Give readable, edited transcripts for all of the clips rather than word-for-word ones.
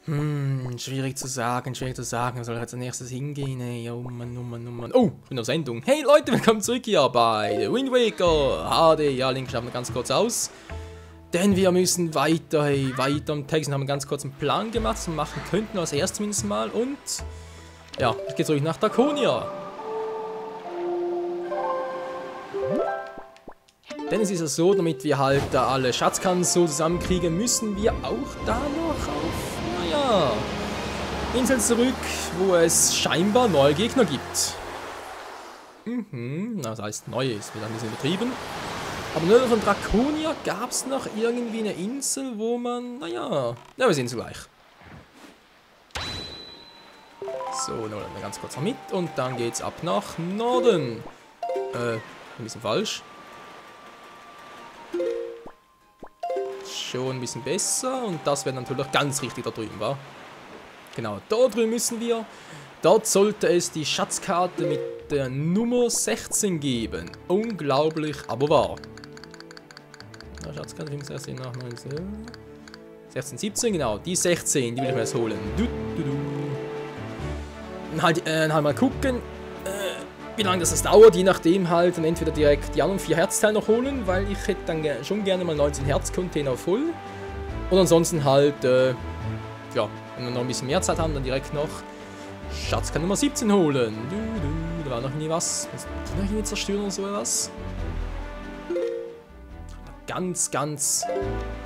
Schwierig zu sagen, Wo soll ich jetzt als nächstes hingehen, ey? Oh Mann, oh Mann, oh Mann. Oh, ich bin auf Sendung. Hey Leute, willkommen zurück hier bei Wind Waker HD. Ja, Link schaffen wir ganz kurz aus. Denn wir müssen weiter, hey, weiter im Text. Haben wir ganz kurz einen Plan gemacht, was wir machen könnten, als erstes zumindest mal. Und, ja, jetzt geht's ruhig nach Draconia. Denn es ist ja so, damit wir halt da alle Schatzkarten so zusammenkriegen, müssen wir auch da noch auf, naja, Insel zurück, wo es scheinbar neue Gegner gibt. Das heißt, neue ist wieder ein bisschen übertrieben. Aber nur von Draconia gab es noch irgendwie eine Insel, wo man, naja, wir sehen es gleich. So, nehmen wir ganz kurz noch mit und dann geht's ab nach Norden. Ein bisschen falsch. Schon ein bisschen besser und das wäre natürlich ganz richtig da drüben, wa? Genau, da drüben müssen wir. Dort sollte es die Schatzkarte mit der Nummer 16 geben. Unglaublich, aber wahr. Na, Schatzkarte 16 nach 19. 16, 17, genau, die 16, die will ich mir jetzt holen. Und halt mal gucken, wie lange das dauert, je nachdem halt, dann entweder direkt die anderen 4 Herzteile noch holen, weil ich hätte dann schon gerne mal 19 Herz-Container voll. Oder ansonsten halt, ja, wenn wir noch ein bisschen mehr Zeit haben, dann direkt noch Schatzkarte Nummer 17 holen. Da war noch nie was. Kann ich nicht zerstören oder so etwas? Ganz, ganz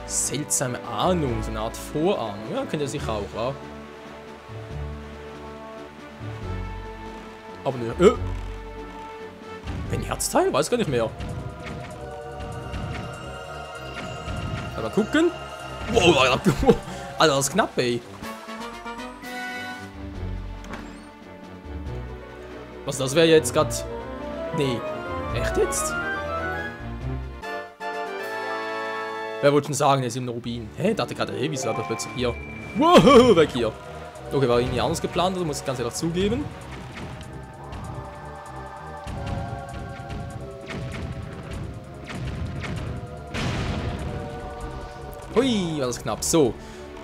seltsame Ahnung, so eine Art Vorahnung. Ja, könnt ihr sicher auch, wa? Aber ne, ein Herzteil? Weiß gar nicht mehr. Aber gucken. Wow, Alter, das ist knapp, ey. Was, das wäre jetzt gerade... Nee. Echt jetzt? Wer wollte schon sagen, er ist im Rubin? Hä? Dachte gerade, hey, wieso hat er plötzlich hier? Wow, weg hier. Okay, war irgendwie anders geplant, also muss ich ganz ehrlich zugeben. Hui, war das knapp. So.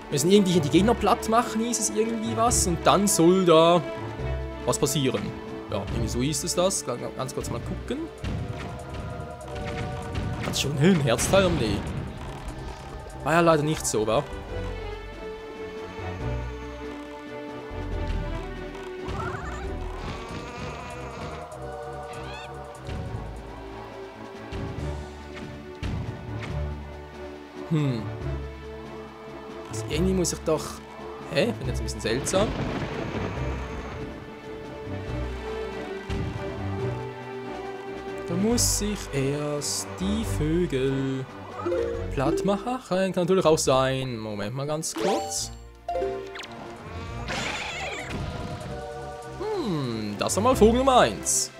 Wir müssen irgendwie die Gegner platt machen, hieß es irgendwie was. Und dann soll da was passieren. Ja, irgendwie so hieß es das. Ganz kurz mal gucken. Hat schon ein Herzteil? Nee. War ja leider nicht so, wa? Also irgendwie muss ich doch... Hä? Bin jetzt ein bisschen seltsam. Da muss ich erst die Vögel platt machen. Kann natürlich auch sein. Moment mal ganz kurz. Das war mal Vogel Nummer 1.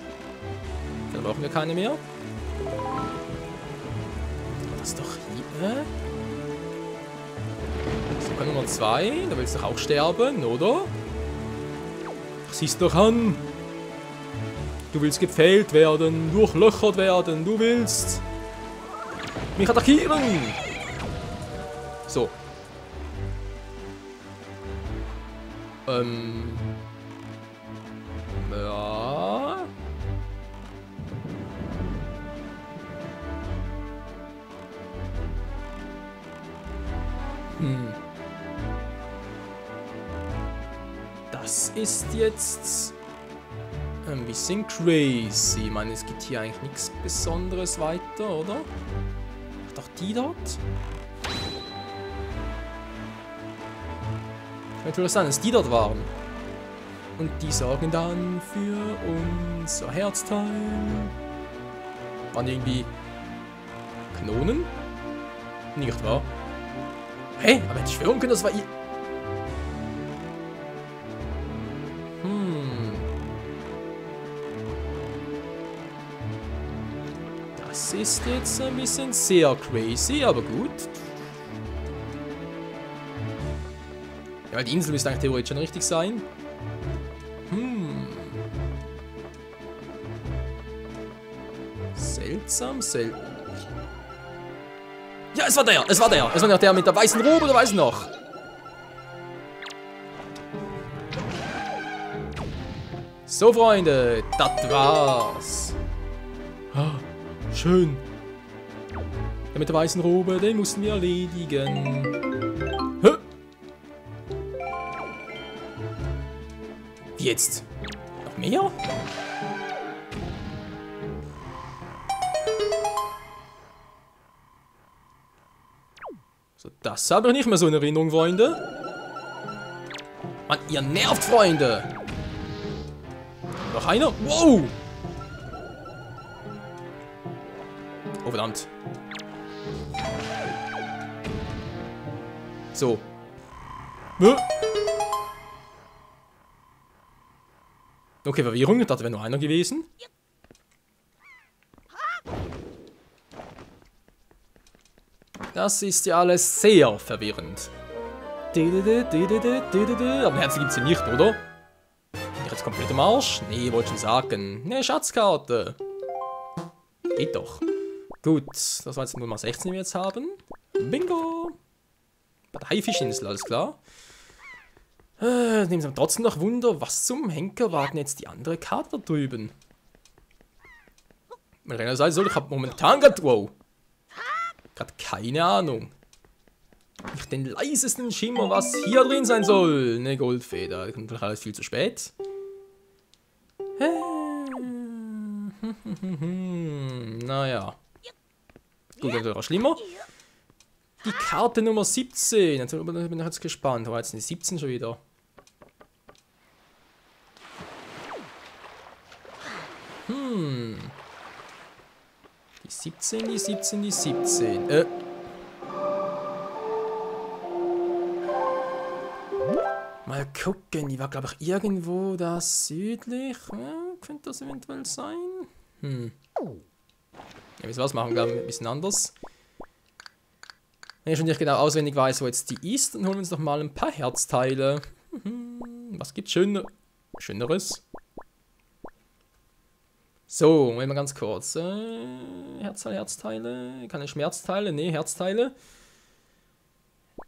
Dann brauchen wir keine mehr. Das ist doch hier... So, Nummer 2. Da willst du doch auch sterben, oder? Siehst doch an. Du willst gepfählt werden, durchlöchert werden, du willst mich attackieren. So. Ja. Das ist jetzt ein bisschen crazy. Ich meine, es gibt hier eigentlich nichts Besonderes weiter, oder? Ach, doch die dort? Kann natürlich sein, dass die dort waren. Und die sorgen dann für unser Herzteil. Waren irgendwie Kanonen? Nicht wahr? Hey, aber hätte ich schwören können, das war ihr... Das ist jetzt ein bisschen sehr crazy, aber gut. Ja, die Insel müsste eigentlich theoretisch schon richtig sein. Seltsam, seltsam. Ja, es war der! Es war der! Es war noch der mit der weißen Robe, oder weiß noch? So, Freunde, das war's. Ah, schön. Der mit der weißen Robe, den mussten wir erledigen. Hä? Wie jetzt? Noch mehr? So, das habe ich nicht mehr so in Erinnerung, Freunde. Mann, ihr nervt, Freunde. Noch einer? Wow! Oh, verdammt. So. Okay, Verwirrung. Ich dachte, wäre nur einer gewesen. Das ist ja alles sehr verwirrend. Aber ein Herz gibt es hier nicht, oder? Ich jetzt komplett am Arsch? Nee, wollte schon sagen. Ne, Schatzkarte. Geht doch. Gut, das war jetzt Nummer 16, die wir jetzt haben. Bingo! Bei der Haifischinsel, alles klar. Nehmen Sie trotzdem noch Wunder, was zum Henker war denn jetzt die andere Karte da drüben? Wenn einer sein soll, ich habe momentan gerade, wow, gerade keine Ahnung. Nicht den leisesten Schimmer, was hier drin sein soll. Ne Goldfeder, das kommt vielleicht alles viel zu spät. Naja. Gut, natürlich auch schlimmer. Die Karte Nummer 17. Jetzt bin ich jetzt gespannt. Aber jetzt sind die 17 schon wieder. Die 17, die 17, die 17. Mal gucken, die war glaube ich irgendwo da südlich. Könnte das eventuell sein? Ja, wie was machen wir ein bisschen anders. Wenn ich schon nicht genau auswendig weiß, wo jetzt die ist, dann holen wir uns doch mal ein paar Herzteile. Was gibt's Schöneres? So, mal ganz kurz. Herzteile. Keine Schmerzteile? Ne, Herzteile.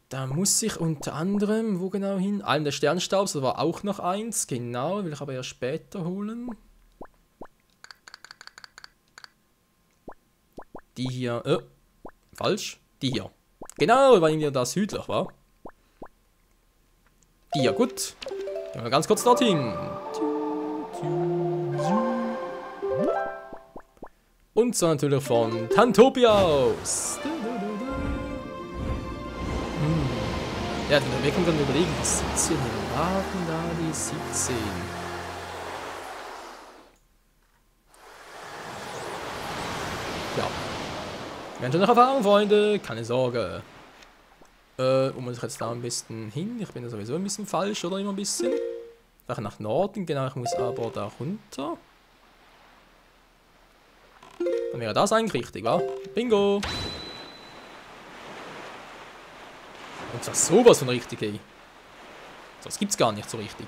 Da muss ich unter anderem, wo genau hin? Alm der Sternstaubs, da war auch noch eins. Genau, will ich aber erst später holen. Die hier, falsch. Die hier. Genau, weil mir das südlich war. Die hier, gut. Gehen wir ganz kurz dorthin. Und zwar natürlich von Tantopia aus. Ja, wir können dann überlegen, die 17. Wir warten da die 17. Ja. Wir werden schon noch erfahren, Freunde. Keine Sorge. Wo muss ich jetzt da am besten hin? Ich bin ja sowieso ein bisschen falsch, oder immer ein bisschen. Nach Norden, genau. Ich muss aber da runter. Dann wäre das eigentlich richtig, wa? Bingo! Und zwar sowas von richtig, ey. Das gibt's gar nicht so richtig.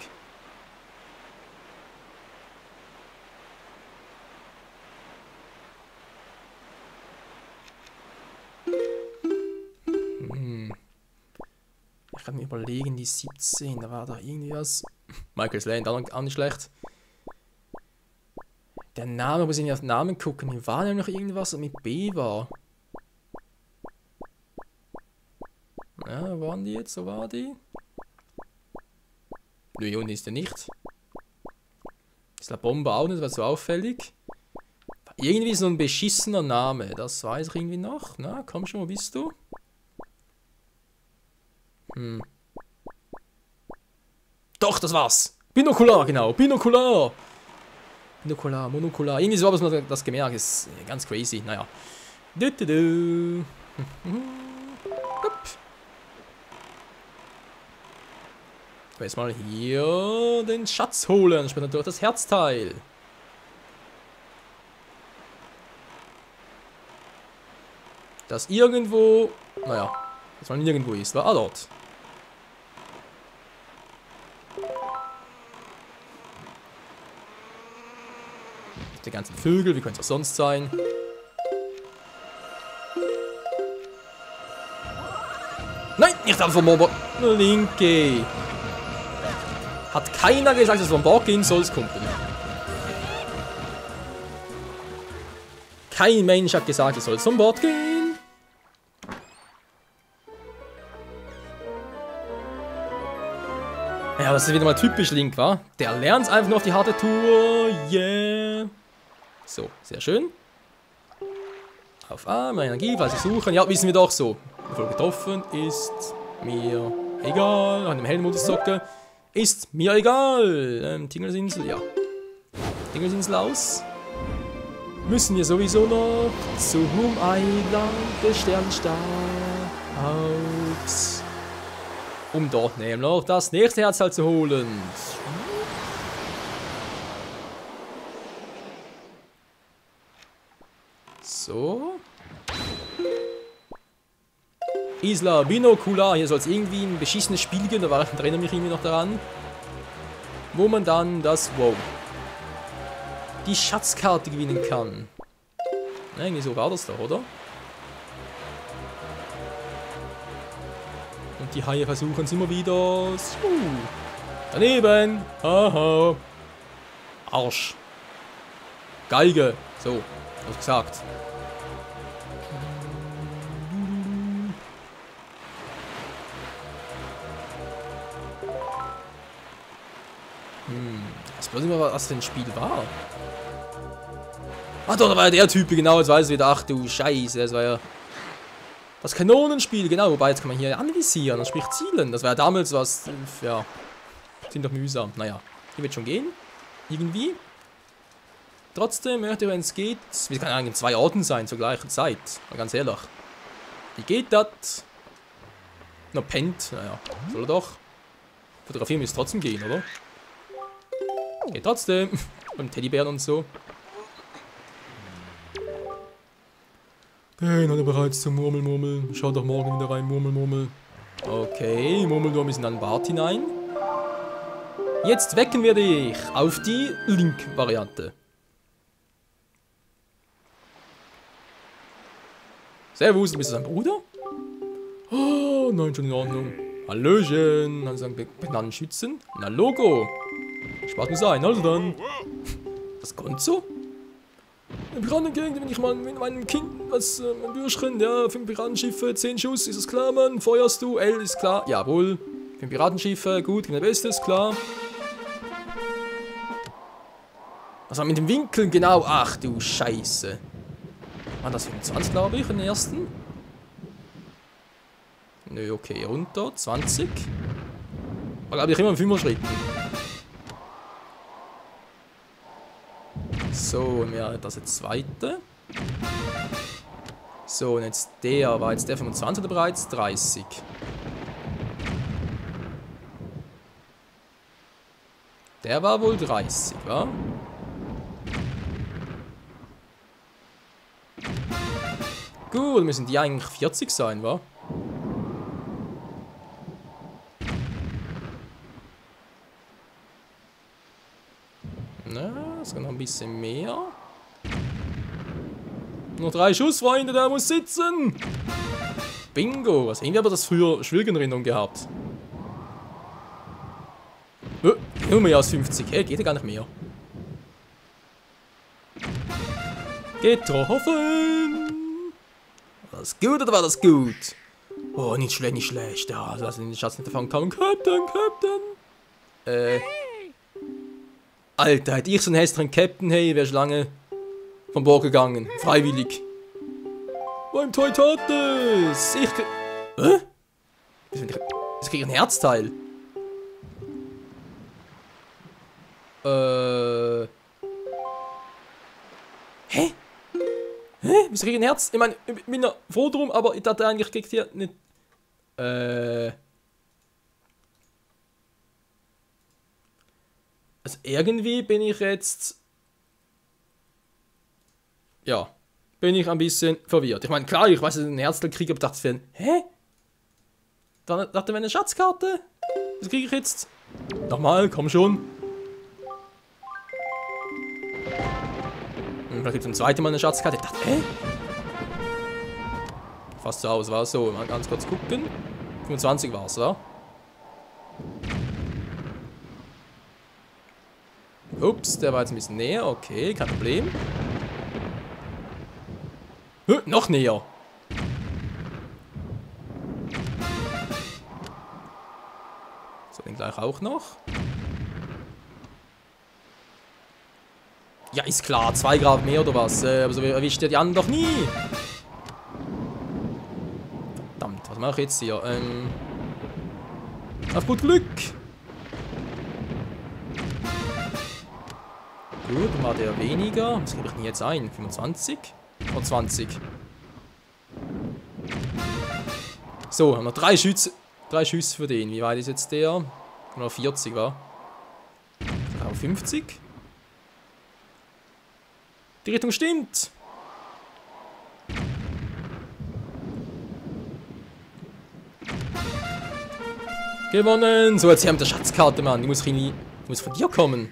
Ich kann mir überlegen, die 17, da war da irgendwie was. Michael's Land, auch nicht schlecht. Der Name, muss ich nicht auf den Namen gucken. Hier war nämlich noch irgendwas, was mit B war. Ja, wo waren die jetzt? So war die. Nö, hier unten ist der nicht. Ist La Bombe auch nicht, war so auffällig. Irgendwie so ein beschissener Name, das weiß ich irgendwie noch. Na, komm schon, wo bist du? Doch, das war's. Binokular, genau. Binokular. Binokular, Monokular. Irgendwie so habe ich mir das gemerkt. Ist ganz crazy. Naja. Jetzt mal hier den Schatz holen. Später durch das Herzteil. Das irgendwo. Naja. Jetzt mal nirgendwo ist. War dort. Die ganzen Vögel, wie könnte es auch sonst sein? Nein, nicht einfach vom Bord. Linke. Hat keiner gesagt, dass es vom Bord gehen soll, Kumpel. Kein Mensch hat gesagt, es soll zum Bord gehen. Ja, das ist wieder mal typisch Link, wa? Der lernt einfach nur auf die harte Tour. Yeah. So, sehr schön. Auf A, meine Energie, was ich suchen. Ja, wissen wir doch so. Voll getroffen ist mir egal. An dem Heldenmodus zocke. Ist mir egal. Tingelsinsel, ja. Tingelsinsel aus. Müssen wir sowieso noch zum Eiland des Sternenstaats. Um dort nämlich das nächste Herzteil zu holen. So. Isla Binocular. Hier soll es irgendwie ein beschissenes Spiel geben. Da erinnere ich mich irgendwie noch daran. Wo man dann das... Wow. Die Schatzkarte gewinnen kann. Ja, irgendwie so war das doch, oder? Und die Haie versuchen es immer wieder. Daneben. Haha. Arsch. Geige. So, was gesagt. Ich weiß nicht mehr, was für ein Spiel war. Ach doch, da war ja der Typ, genau, jetzt weiß ich wieder. Ach du Scheiße, das war ja das Kanonenspiel, genau. Wobei, jetzt kann man hier analysieren, das spricht Zielen. Das war ja damals was, ja, sind doch mühsam. Naja, hier wird schon gehen, irgendwie. Trotzdem möchte ich, wenn es geht, wir können eigentlich in 2 Orten sein zur gleichen Zeit, mal ganz ehrlich. Wie geht das? Na, pennt, naja, soll er doch. Fotografieren müsste trotzdem gehen, oder? Geht trotzdem. Und Teddybären und so. Gehen alle bereits zum Murmel. Schau doch morgen wieder rein, Murmel. Okay, Murmeldorf ist in ein Bad hinein. Jetzt wecken wir dich auf die Link-Variante. Servus, bist du sein Bruder? Oh, nein, schon in Ordnung. Hallöchen, also sagen benannten Schützen. Na, Logo. Spaß muss sein, also dann. Das Konto? Im Piratengegend, wenn ich mal mit meinem Kind, mein Bürschchen, ja, 5 Piratenschiffe, 10 Schuss, ist das klar, Mann? Feuerst du? L ist klar, jawohl. 5 Piratenschiffe, gut, gib mir Bestes, klar. Was war mit dem Winkeln, genau? Ach du Scheiße. War das 25, glaube ich, den ersten? Nö, okay, runter, 20. War, glaube ich, immer im 5er-Schritt. So, und ja, das jetzt zweite. So, und jetzt der, war jetzt der 25 oder bereits 30? Der war wohl 30, wa? Gut, müssen die eigentlich 40 sein, wa? Na, es kann noch ein bisschen mehr. Nur 3 Schuss, Freunde, der muss sitzen. Bingo. Was irgendwie aber das früher schwierige Erinnerung gehabt. Nur mehr als 50. Hey, geht ja gar nicht mehr. Getroffen. War das gut oder war das gut? Oh, nicht schlecht, nicht schlecht. Ja, lass den Schatz nicht davon kommen. Captain. Alter, hätte ich so einen hässlichen Captain, hey, wärst lange von Bord gegangen. Freiwillig. Beim Teutates. Ich krieg... Hä? Ich krieg ein Herzteil. Hä? Wieso krieg ich ein Herz? Ich meine, ich bin ja froh drum, aber ich dachte eigentlich, kriegt hier nicht... Also irgendwie bin ich jetzt... Ja. Bin ich ein bisschen verwirrt. Ich meine, klar, ich weiß, dass ich ein Herzteil kriege, aber dachte ich, hä? Dann dachte ich, eine Schatzkarte? Was kriege ich jetzt? Nochmal, komm schon. Und vielleicht gibt es zum zweiten Mal eine Schatzkarte. Ich dachte, hä? Fast zu Hause war es so. Mal ganz kurz gucken. 25 war es, wa? Ups, der war jetzt ein bisschen näher. Okay, kein Problem. Noch näher. So, den gleich auch noch. Ja, ist klar. 2 Grad mehr oder was. Aber so erwischt ihr die anderen doch nie. Verdammt, was mache ich jetzt hier? Auf gut Glück. Gut, dann war der weniger. Was gebe ich denn jetzt ein? 25? Oder 20? So, haben wir 3 Schüsse für den. Wie weit ist jetzt der? Nur 40, wa? Auf 50? Die Richtung stimmt. Gewonnen. So, jetzt haben wir die Schatzkarte, Mann. Die muss von dir kommen.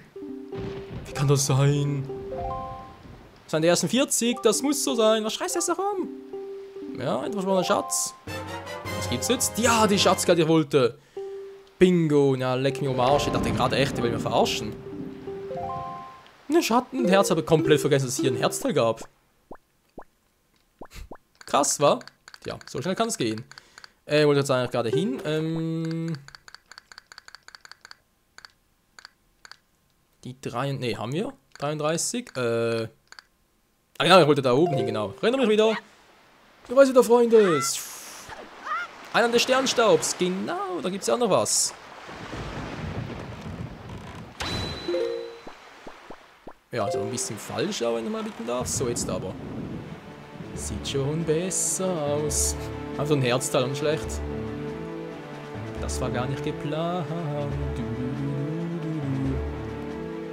Wie kann das sein? Das sind die ersten 40. Das muss so sein. Was schreist du jetzt da rum? Ja, etwas war ein Schatz. Was gibt's jetzt? Ja, die Schatzkarte, die ich wollte. Bingo. Na, leck mich am Arsch. Ich dachte gerade echt, die will mich verarschen. Ne, Schatten. Ein Herz, habe komplett vergessen, dass es hier ein Herzteil gab. Krass, wa? Ja, so schnell kann es gehen. Wollte jetzt eigentlich gerade hin. Die 3... Ne, haben wir? 33. Ah genau, ich wollte da oben hin, genau. Erinnere mich wieder. Du weißt wieder, Freunde. Einer des Sternstaubs. Genau, da gibt es ja auch noch was. Ja, also ein bisschen falsch, aber wenn du mal bitten darfst. So, jetzt aber. Sieht schon besser aus. Also ein Herzteil und schlecht. Das war gar nicht geplant.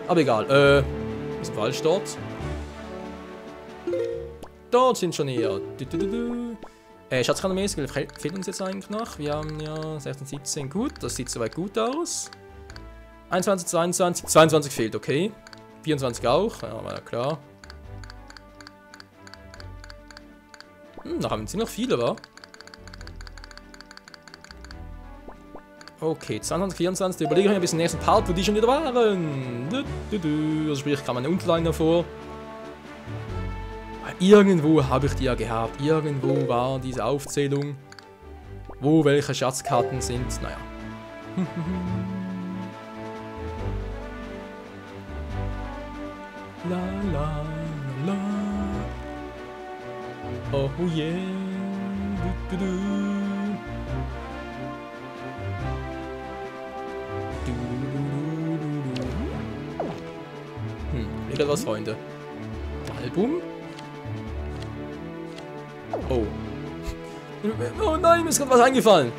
Aber egal, ist falsch dort. Dort sind schon eher. Schatzkanonmäßig, fehlt uns jetzt eigentlich noch. Wir haben ja 16, 17, gut. Das sieht soweit gut aus. 21, 22, 22 fehlt, okay. 24 auch, ja, war ja klar. Da haben sie noch viele, wa? Okay, 22, 24, da überlege ich mir bis zum nächsten Part, wo die schon wieder waren. Also sprich, kam eine Unterline davor. Irgendwo habe ich die ja gehabt. Irgendwo war diese Aufzählung. Wo welche Schatzkarten sind. Naja. La la la. Oh yeah. Du, du, du. Wieder was, Freunde. Album? Oh. Oh nein, mir ist gerade was eingefallen.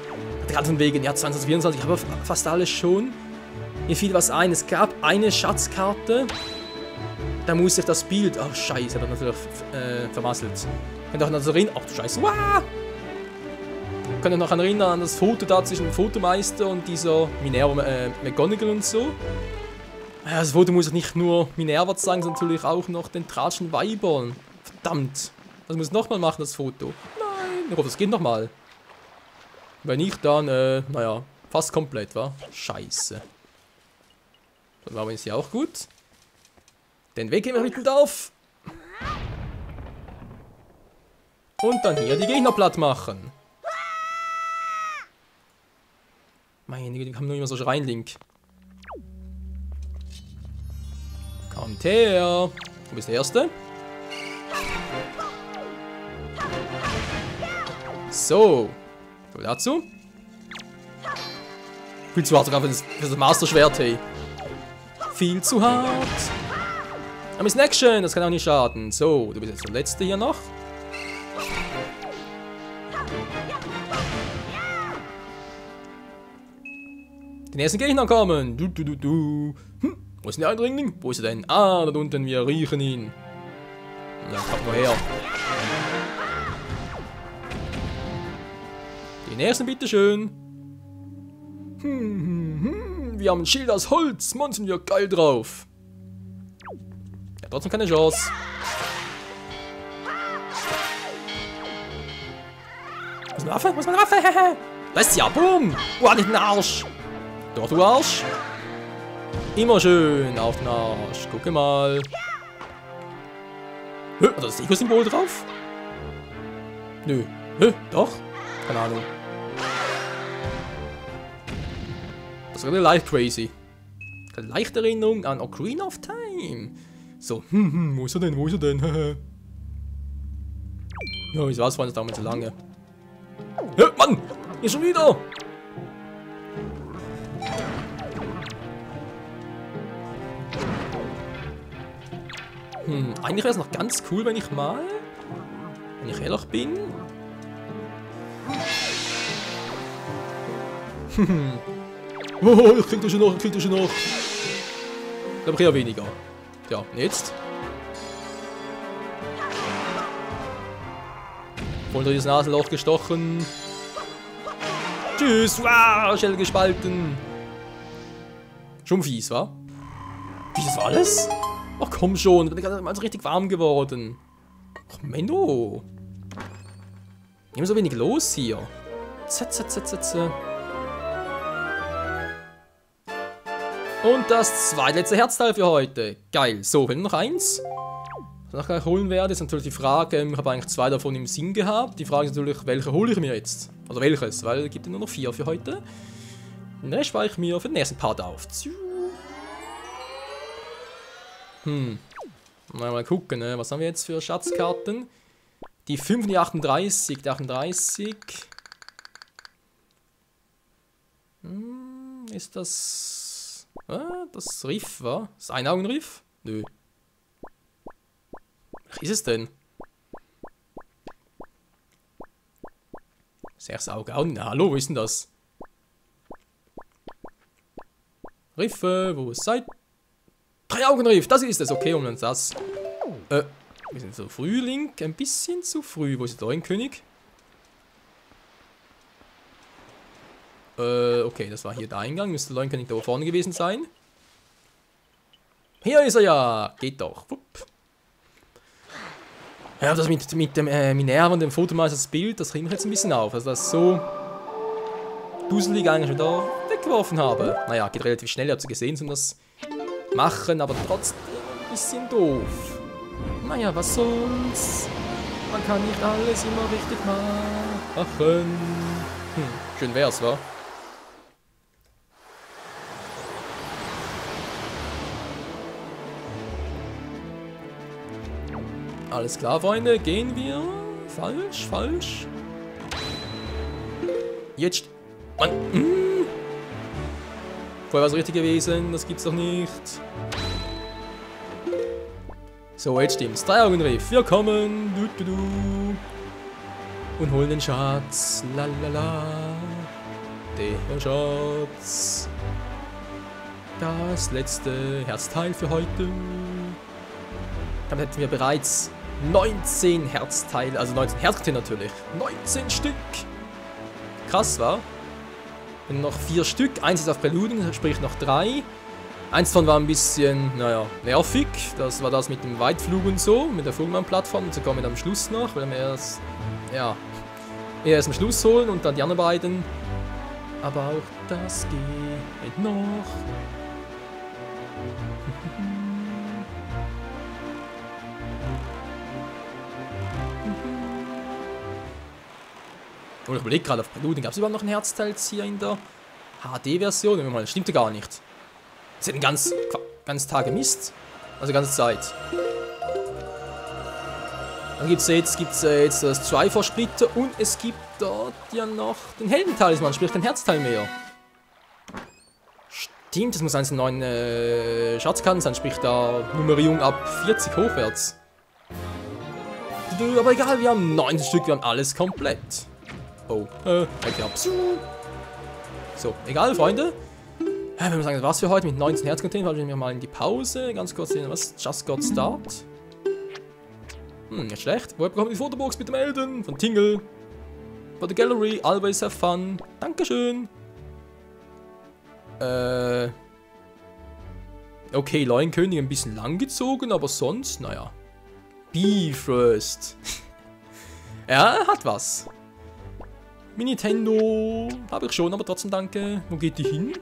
Hatte gerade von wegen, ja, 2024, ich habe fast alles schon. Mir fiel was ein. Es gab eine Schatzkarte. Da musste ich das Bild. Oh, scheiße, hat er natürlich vermasselt. Könnt ihr euch noch erinnern? Ach du Scheiße. Wow! Könnt ihr noch erinnern an das Foto da zwischen dem Fotomeister und dieser Minerva McGonagall und so? Ja, das Foto muss ich nicht nur Minerva zeigen, sondern natürlich auch noch den Tratschen Weibern. Verdammt. Das muss ich nochmal machen, das Foto. Nein. Ich hoffe, das geht nochmal. Wenn nicht, dann, naja, fast komplett, wa? Scheiße. Dann machen wir jetzt hier auch gut. Den Weg gehen wir mitten auf. Und dann hier die Gegner platt machen. Meine Güte, die kann nur immer so schreien, Link. Kommt her. Du bist der Erste. So. So dazu. Viel zu hart sogar für das Master-Schwert, hey. Viel zu hart. Aber ist Action, das kann auch nicht schaden. So, du bist jetzt der Letzte hier noch. Die nächsten Gegner kommen. Wo ist denn der Eindringling? Wo ist er denn? Ah, da unten, wir riechen ihn. Na, kommt nur her. Die nächsten, bitteschön. Wir haben ein Schild aus Holz. Mann, sind wir geil drauf. Ja, trotzdem keine Chance. Was ist eine Waffe? Was ist eine Waffe? Da ist sie ja. Boom. Oh, nicht den Arsch. Doch, du Arsch. Immer schön auf den Arsch. Gucke mal. Da ist das Ego-Symbol drauf. Nö. Hä? Doch? Keine Ahnung. Das ist gerade leicht crazy. Eine leichte Erinnerung an Ocarina of Time. So, wo ist er denn? Wo ist er denn? Ja, ich weiß, das dauert so lange. Ja, Mann! Hier schon wieder! Eigentlich wäre es noch ganz cool, wenn ich ehrlich bin. Oh, ich krieg das schon noch, ich krieg das schon noch. Aber eher weniger. Ja, jetzt. Voll durch das Nasenloch gestochen. Tschüss, wow, Schelle gespalten. Schon fies, wa? Wie, das war alles? Ach komm schon, ich bin gerade mal so richtig warm geworden. Ach Menno. Immer so wenig los hier. Und das zweitletzte Herzteil für heute. Geil. So, wenn noch eins. Was ich gleich holen werde, ist natürlich die Frage, ich habe eigentlich 2 davon im Sinn gehabt. Die Frage ist natürlich, welche hole ich mir jetzt? Also welches, weil es gibt ja nur noch 4 für heute. Den Rest spare ich mir für den nächsten Part auf. Mal gucken, ne? Was haben wir jetzt für Schatzkarten? Die 5 und die 38. Die 38. Ist das... das Riff, wa? Das Einaugenriff? Nö. Was ist es denn? 6 Augen. Oh, hallo, wo ist denn das? Riffe, wo seid? 3 Augenriff, das ist es. Okay, und dann das. Wir sind so früh, Link. Ein bisschen zu früh. Wo ist der Leuenkönig? Okay, das war hier der Eingang. Müsste der Leuenkönig da vorne gewesen sein. Hier ist er ja. Geht doch. Wupp. Ja, das mit dem Minerva und dem Fotomeisters Bild, das regt mich jetzt ein bisschen auf. Also das ist so duselig eigentlich wieder weggeworfen habe. Naja, geht relativ schnell, ihr habt es gesehen, um das machen, aber trotzdem ein bisschen doof. Naja, was sonst? Man kann nicht alles immer richtig machen. Schön wär's, wa? Alles klar, Freunde, gehen wir. Falsch, falsch. Jetzt. Mann. Vorher war es richtig gewesen, das gibt's doch nicht. So, jetzt stimmt's. 3 Augenriff, wir kommen. Und holen den Schatz. Lalala. Der Schatz. Das letzte Herzteil für heute. Damit hätten wir bereits 19 Herzteile, also 19 Herzteile natürlich. 19 Stück. Krass, wa? Und noch 4 Stück. 1 ist auf Präludien, sprich noch 3. Eins davon war ein bisschen, naja, nervig. Das war das mit dem Weitflug und so, mit der Flugmann-Plattform. So kommen wir am Schluss noch, weil wir erst, ja, erst am Schluss holen und dann die anderen beiden. Aber auch das geht noch. Und ich überlege gerade, auf Präludien gab es überhaupt noch ein Herzteil hier in der HD-Version? Das stimmt ja gar nicht. Das ist ein ganz Tag gemisst. Also ganze Zeit. Dann gibt es jetzt das Triforce-Splitter und es gibt dort ja noch den Heldentalisman, sprich den Herzteil mehr. Stimmt, das muss eins der neuen Schatzkarten sein, sprich da Nummerierung ab 40 hochwärts. Aber egal, wir haben 90 Stück, wir haben alles komplett. Oh, halt ab. So, egal, Freunde. Wenn wir sagen, das war's für heute mit 19 Herzcontainer, fallen wir mal in die Pause. Ganz kurz sehen, was? Just got start. Nicht schlecht. Woher bekommen wir die Fotobox mit dem Elden? Von Tingle. For the gallery, always have fun. Dankeschön. Okay, Leuenkönig ein bisschen langgezogen, aber sonst, naja. Bifrost. Ja, hat was. Nintendo habe ich schon, aber trotzdem danke. Wo geht die hin?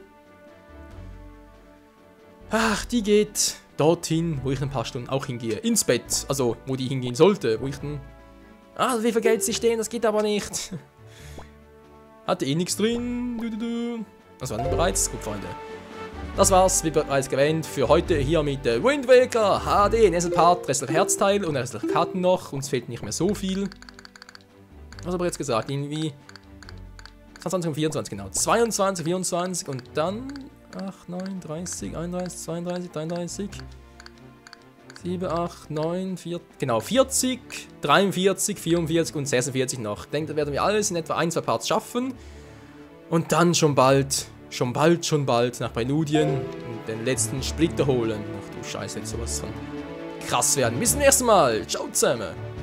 Ach, die geht dorthin, wo ich in ein paar Stunden auch hingehe. Ins Bett. Also, wo die hingehen sollte. Wo ich dann Ah, wie viel Geld sie stehen, das geht aber nicht. Hatte eh nichts drin. Das war bereits. Gut, Freunde. Das war's, wie bereits erwähnt, für heute hier mit Wind Waker HD. Nächster Part, restliche Herzteil und restliche Karten noch. Uns fehlt nicht mehr so viel. Was habe ich jetzt gesagt? Irgendwie 22 und 24, genau. 22, 24 und dann 8, 9, 30, 31, 32, 33, 7, 8, 9, 4, genau, 40, 43, 44 und 46 noch. Ich denke, da werden wir alles in etwa 1, 2 Parts schaffen. Und dann schon bald nach Präludien und den letzten Splitter holen. Ach du Scheiße, jetzt sowas von krass werden. Bis zum nächsten Mal. Ciao zusammen.